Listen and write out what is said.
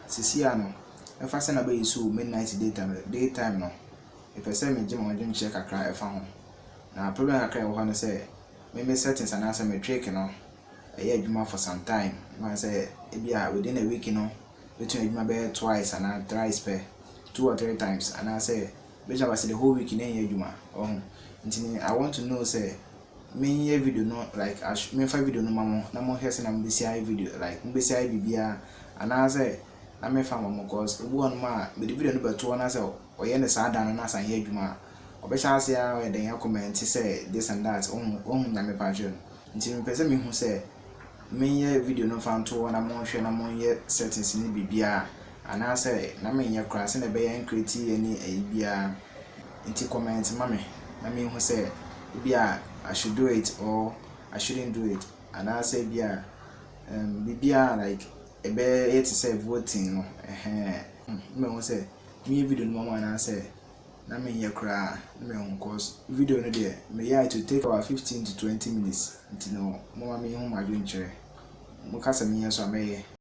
sisi ano efa se na be yisu midnight daytime no e pese me gye mo dwen che kakra efa ho na problem kakra e ho no se me settings ana se me trick no e adwuma for some time man say e bia within a week no between adwuma be twice and thrice per 2 or 3 times and I say beja was the whole week in adwuma oh ntini I want to know say me video no like me fa video no mamo na mo hwese na mbesi video like mbesi bibia and I say na me fa mamo cause ebu on ma me video no beto na say oye ne saa dan na san ye adwuma obecha ase ya e den comment say this and that na me page ntini pese me hu say me video no fa nto na mo hwe na mo ye settings ni bibia and I say na me ye kra se na be yan create any bia nti comment mame na me hu say bia I should do it or I shouldn't do it and I say bia bibia like e be it say voting no me hu say me video no mama na say na me ye kra me hu cause video no there me yeah to take about 15 to 20 minutes nti no mama me hu ma dwen kire mo kasa me so ameye